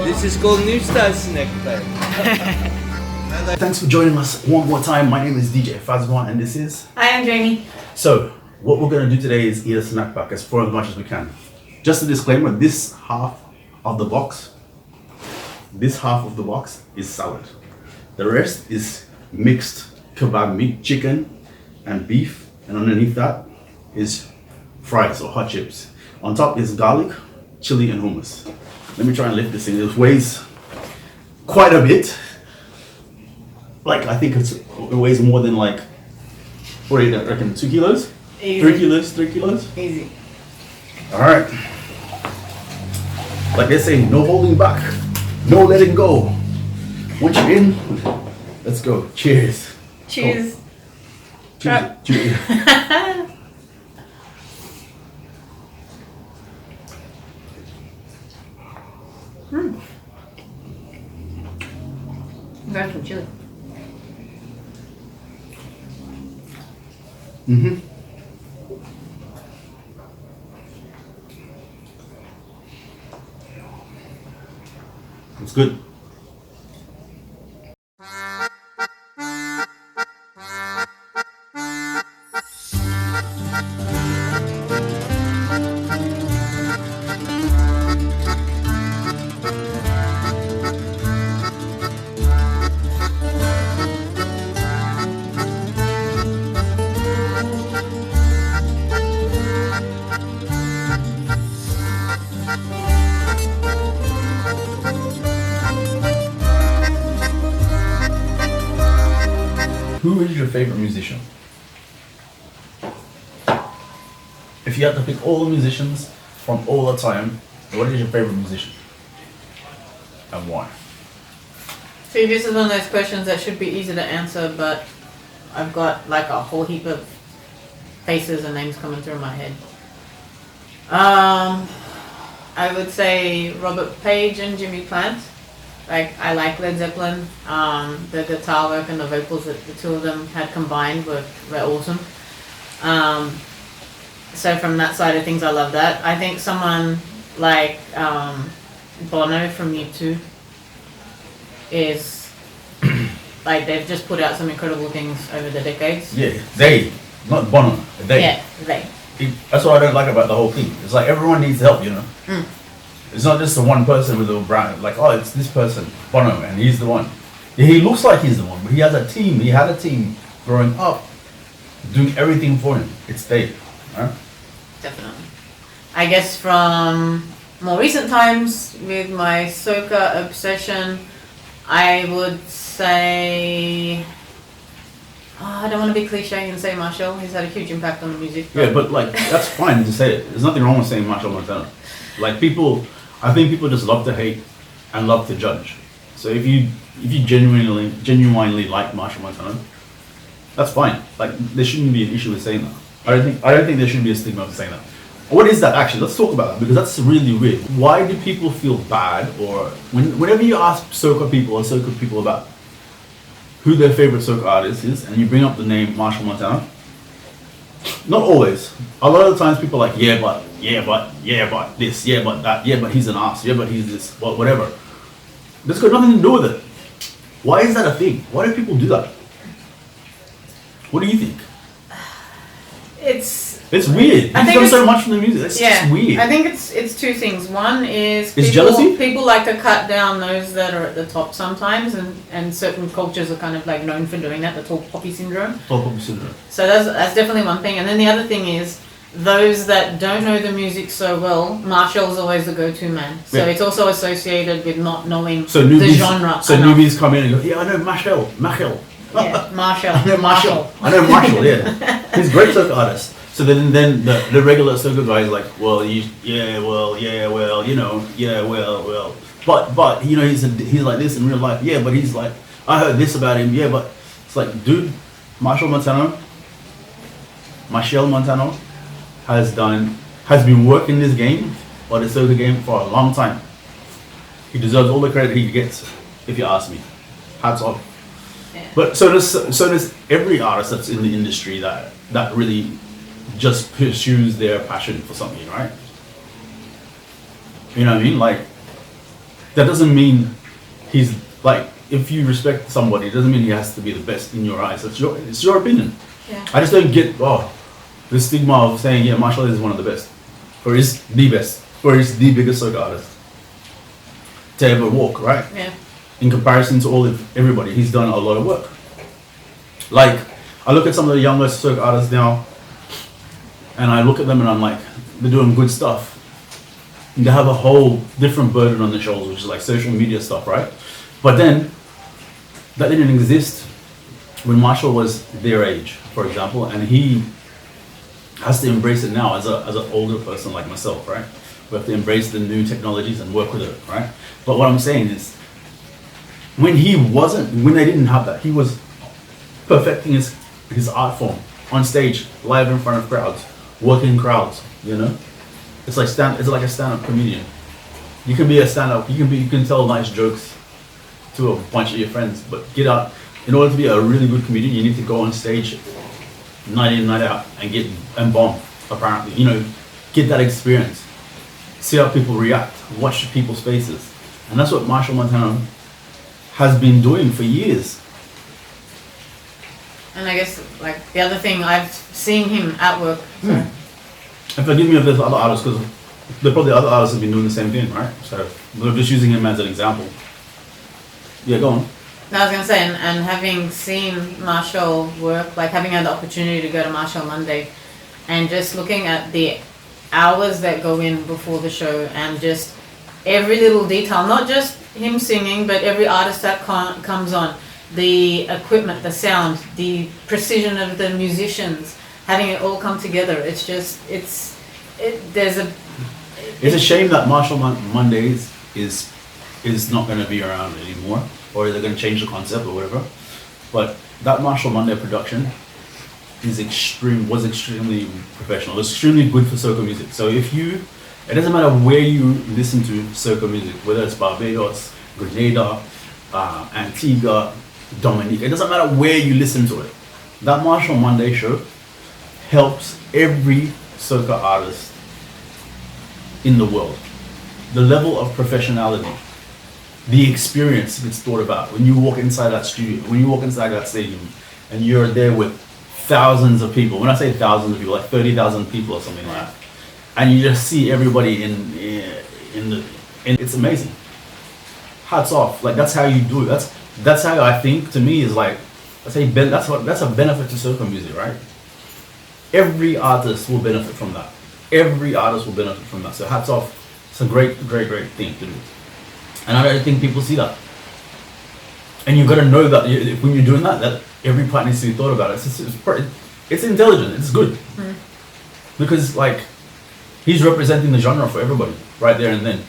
This is called New Stars Snack Time. Thanks for joining us one more time. My name is DJ Fasmwa and this is... Hi, I'm Jamie. So, what we're going to do today is eat a snack pack as much as we can. Just a disclaimer, this half of the box is salad. The rest is mixed kebab meat, chicken and beef, and underneath that is fries or hot chips. On top is garlic, chili and hummus. Let me try and lift this thing. It weighs quite a bit. Like, I think it weighs more than like, what do you reckon, 2 kilos? Easy. 3 kilos? Easy. Alright. Like they say, no holding back, no letting go. Once you're in, let's go. Cheers. Cheers. Cheers. Got some chili. Mm-hmm. It's good. Who is your favorite musician? If you had to pick all the musicians from all the time, what is your favorite musician? And why? See, this is one of those questions that should be easy to answer, but I've got like a whole heap of faces and names coming through my head. I would say Robert Page and Jimmy Plant. Like, I like Led Zeppelin. The guitar work and the vocals that the two of them had combined were awesome. So from that side of things, I love that. I think someone like Bono from U2 is like, they've just put out some incredible things over the decades. Yeah, they, not Bono. They. Yeah, they. That's what I don't like about the whole thing. It's like everyone needs help, you know. It's not just the one person with a brand. Like, oh, it's this person, Bono, and he's the one. Yeah, he looks like he's the one, but he has a team. He had a team growing up, doing everything for him. It's Dave. Right? Definitely. I guess from more recent times with my Soca obsession, I would say, I don't want to be cliche and say Machel. He's had a huge impact on the music. Yeah, but like, that's fine to say it. There's nothing wrong with saying Machel Montano. Like, I think people just love to hate and love to judge. So if you genuinely like Machel Montano, that's fine. Like, there shouldn't be an issue with saying that. I don't think there should be a stigma for saying that. What is that actually? Let's talk about that, because that's really weird. Why do people feel bad, or whenever you ask Soca people about who their favorite Soca artist is, and you bring up the name Machel Montano? Not always. A lot of the times people are like, yeah, but this, yeah, but that, yeah, but he's an ass, yeah, but he's this, whatever. That's got nothing to do with it. Why is that a thing? Why do people do that? What do you think? It's weird. He's done so much from the music. It's just weird. I think it's two things. One is jealousy? People like to cut down those that are at the top sometimes, and certain cultures are kind of like known for doing that, the tall poppy syndrome. Tall poppy syndrome. So that's definitely one thing. And then the other thing is, those that don't know the music so well, Machel's always the go-to man. So it's also associated with not knowing the genre. So newbies come in and go, yeah, I know Machel. Yeah, Machel. I know Machel, yeah. He's a great Soca artist. So then the regular Soca guy is like, well, but you know, he's like this in real life. Yeah, but he's like, I heard this about him. Yeah, but it's like, dude, Machel Montano has been working this game, or the Soca game, for a long time. He deserves all the credit he gets, if you ask me. Hats off. Yeah. But so does every artist that's in the industry that really just pursues their passion for something, right? You know what I mean? Like, That doesn't mean he's like, if you respect somebody, it doesn't mean he has to be the best in your eyes. It's your opinion. Yeah. I just don't get the stigma of saying, yeah, Machel is one of the best, or is the best, or is the biggest soca artist to ever walk, right? Yeah. In comparison to everybody, he's done a lot of work. Like, I look at some of the younger soca artists now, and I look at them and I'm like, they're doing good stuff. And they have a whole different burden on their shoulders, which is like social media stuff, right? But then, that didn't exist when Machel was their age, for example, and he has to embrace it now as an older person like myself, right? We have to embrace the new technologies and work with it, right? But what I'm saying is, when they didn't have that, he was perfecting his art form on stage, live in front of crowds, working crowds, you know? It's like a stand-up comedian. You can be a stand-up, you can tell nice jokes to a bunch of your friends, but get out. In order to be a really good comedian, you need to go on stage night in, night out, and bomb, apparently. You know, get that experience. See how people react, watch people's faces. And that's what Machel Montano has been doing for years. And I guess, like, the other thing, I've seen him at work. And forgive me if there's other artists, because there probably other artists have been doing the same thing, right? So we're just using him as an example. Yeah, go on. I was going to say, and having seen Machel work, like having had the opportunity to go to Machel Monday, and just looking at the hours that go in before the show, and just every little detail, not just him singing, but every artist that comes on, the equipment, the sound, the precision of the musicians, having it all come together. It's just, it's a shame that Machel Mondays is not going to be around anymore, or they're going to change the concept or whatever. But that Machel Monday production was extremely professional. It's extremely good for soca music. So it doesn't matter where you listen to soca music, whether it's Barbados, Grenada, Antigua, Dominica. It doesn't matter where you listen to it. That Machel Monday show helps every soca artist in the world. The level of professionality, the experience gets thought about when you walk inside that studio, when you walk inside that stadium, and you're there with thousands of people. When I say thousands of people, like 30,000 people or something like that, and you just see everybody it's amazing. Hats off. Like, that's how you do it. That's how I think, to me, is like, that's a benefit to soca music, right? Every artist will benefit from that. Every artist will benefit from that. So hats off. It's a great thing to do. And I don't think people see that. And you've got to know that when you're doing that every part needs to be thought about. It's intelligent. It's good. Because, like, he's representing the genre for everybody right there and then.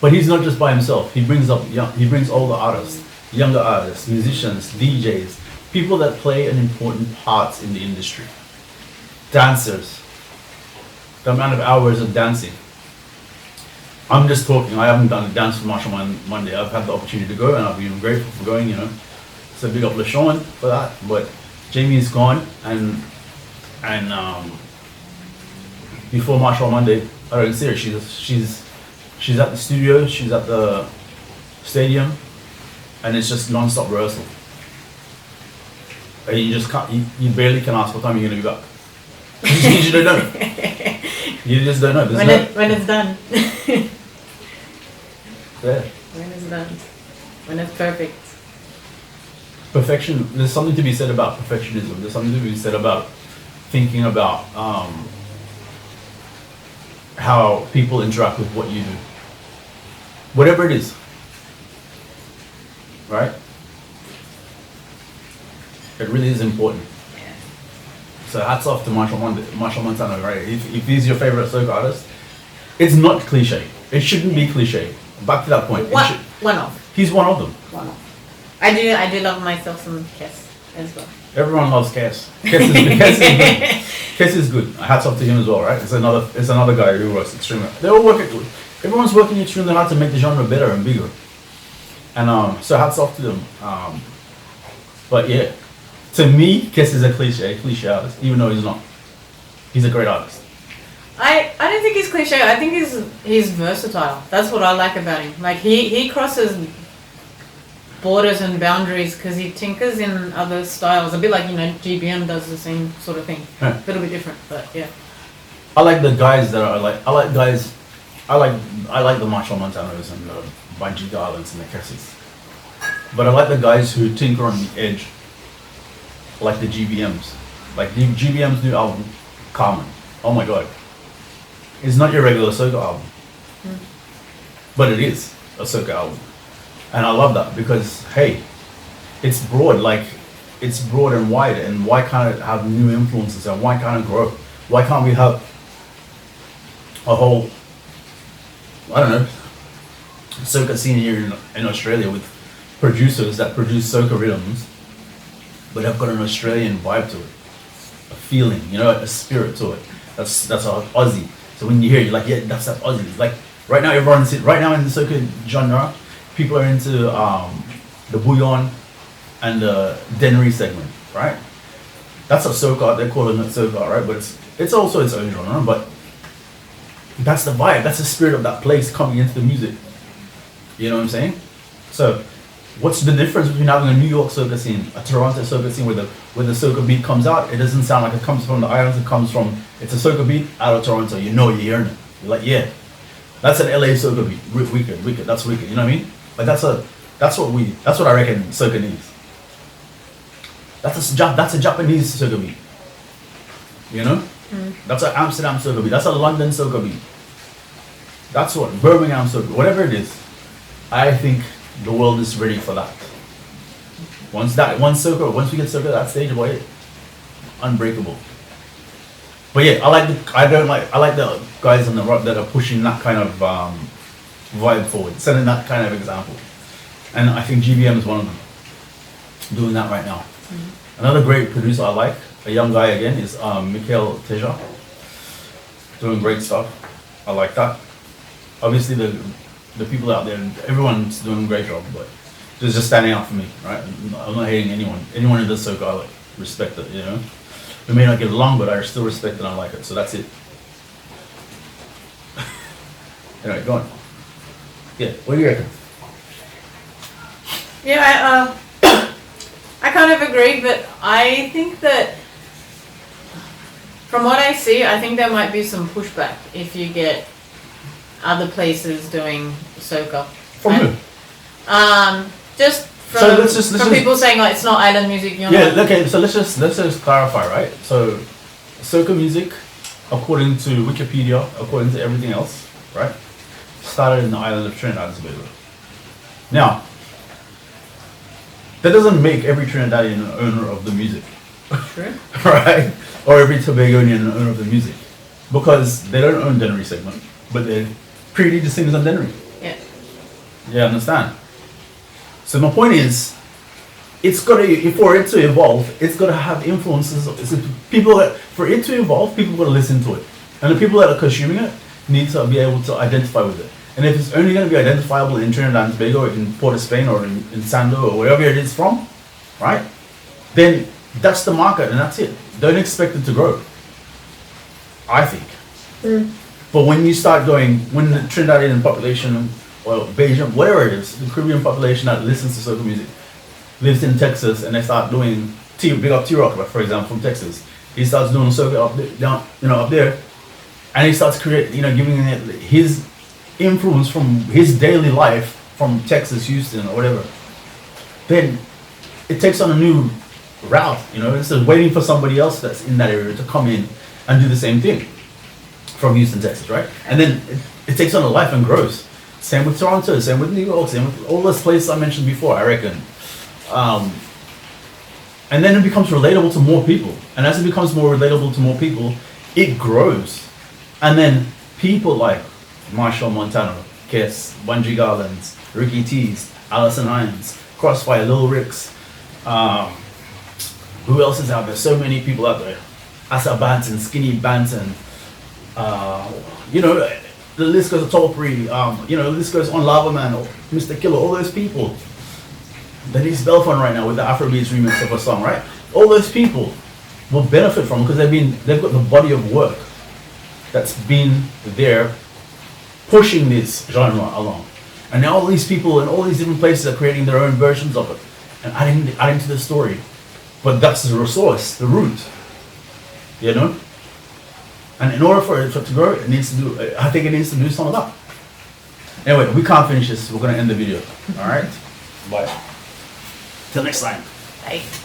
But he's not just by himself. He brings older artists, younger artists, musicians, DJs, people that play an important part in the industry. Dancers. The amount of hours of dancing. I'm just talking. I haven't done a dance for Machel Monday. I've had the opportunity to go, and I've been grateful for going, you know. So big up LaShawn for that. But Jamie's gone, and before Machel Monday, I don't see her. She's at the studio, she's at the stadium, and it's just non-stop rehearsal. And you just can't. You barely can ask what time you're gonna be back. You don't know. You just don't know. When it's done. Yeah. When it's done. When it's perfect. Perfection. There's something to be said about perfectionism. There's something to be said about thinking about how people interact with what you do. Whatever it is. Right? It really is important. Yeah. So hats off to Machel Montano, right? If he's your favorite soca artist, it's not cliche. It shouldn't be cliche. Back to that point. One of. He's one of them. One of. I do love myself some Kes as well. Everyone loves Kes. Kes is good. Kes is good. Hats off to him as well, right? It's another guy who works extremely. Everyone's working extremely hard to make the genre better and bigger. And so hats off to them. But yeah, to me, Kes is a cliche artist, even though he's not. He's a great artist. I don't think he's cliche. I think he's versatile. That's what I like about him. Like he crosses borders and boundaries because he tinkers in other styles. A bit like GBM does the same sort of thing. Yeah. A little bit different, but yeah. I like the guys that are like, I like the Machel Montanos and the Bungie Garlands and the Cassis. But I like the guys who tinker on the edge, like the GBMs. Like the GBM's new album, Carmen. Oh my god. It's not your regular Soca album. But it is a Soca album. And I love that because, hey, it's broad, like, it's broad and wide, and why can't it have new influences, and why can't it grow? Why can't we have a whole, I don't know, Soca scene here in Australia with producers that produce Soca rhythms, but have got an Australian vibe to it, a feeling, a spirit to it. That's our Aussie. So when you hear it, you're like, yeah, that's that Aussie. Like right now, right now in the Soca genre, people are into the bouillon and the dennery segment, right? That's a Soca. They're calling it Soca, right? But it's also its own genre. But that's the vibe. That's the spirit of that place coming into the music. You know what I'm saying? So, what's the difference between having a New York Soca scene, a Toronto Soca scene, where the Soca beat comes out? It doesn't sound like it comes from the islands. It's a Soca beat out of Toronto. You're hearing it. You're like, yeah, that's an LA Soca beat. Wicked. That's wicked. You know what I mean? Like that's what I reckon Soca needs. That's a Japanese Soca beat. That's an Amsterdam Soca beat. That's a London Soca beat. That's what Birmingham Soca, whatever it is. I think the world is ready for that. Once we get Soca at that stage, boy, unbreakable. But yeah, I like the guys on the rock that are pushing that kind of vibe forward, setting that kind of example. And I think GBM is one of them, doing that right now. Another great producer I like, a young guy again, is Machel Montano, doing great stuff. I like that. Obviously the people out there, everyone's doing a great job, but it's just standing out for me, right? I'm not hating anyone. Anyone who does Soca, I like, respect it, We may not get along, but I still respect it and I like it, so that's it. Anyway, go on. Yeah, what do you reckon? Yeah, I kind of agree, but I think that from what I see, I think there might be some pushback if you get other places doing Soca. From who? Just from people saying like it's not island music. Okay. So let's just clarify, right? So, Soca music, according to Wikipedia, according to everything else, right, started in the island of Trinidad and Tobago. Now, that doesn't make every Trinidadian an owner of the music. True. Right? Or every Tobagonian an owner of the music. Because they don't own Dennery segment, but they're pretty the singers on Dennery. Yeah. Yeah, understand? So my point is, for it to evolve, it's got to have influences. For it to evolve, people got to listen to it. And the people that are consuming it need to be able to identify with it. And if it's only going to be identifiable in Trinidad and Tobago, or in Port of Spain, or in Sando, or wherever it is from, right? Then that's the market, and that's it. Don't expect it to grow, I think. But when you start when the Trinidadian population, or Bajan, whatever it is, the Caribbean population that listens to soca music, lives in Texas, and they start doing, big up T-Rock, for example, from Texas. He starts doing soca up there, and he starts giving it his influence from his daily life from Texas, Houston, or whatever. Then it takes on a new route, instead of waiting for somebody else that's in that area to come in and do the same thing from Houston, Texas, right? And then it takes on a life and grows. Same with Toronto, same with New York, same with all those places I mentioned before, I reckon. And then it becomes relatable to more people. And as it becomes more relatable to more people, it grows. And then people like Machel Montano, Kiss, Bungie Garlands, Ricky Tees, Allison Hines, Crossfire, Lil Ricks. Who else is out there? So many people out there. Asa Banton, Skinny Banton. The list goes to Tolpri. The list goes on Lava Man, or Mr. Killer, all those people. Denise Belfon right now with the Afrobeats remix of a song, right? All those people will benefit from it because they've got the body of work that's been there pushing this genre along. And now all these people in all these different places are creating their own versions of it and adding to the story. But that's the source, the root. You know? And in order for it to grow, it needs to do, I think it needs to do some of that. Anyway, we can't finish this. We're going to end the video. All right? Bye. Till next time. Bye.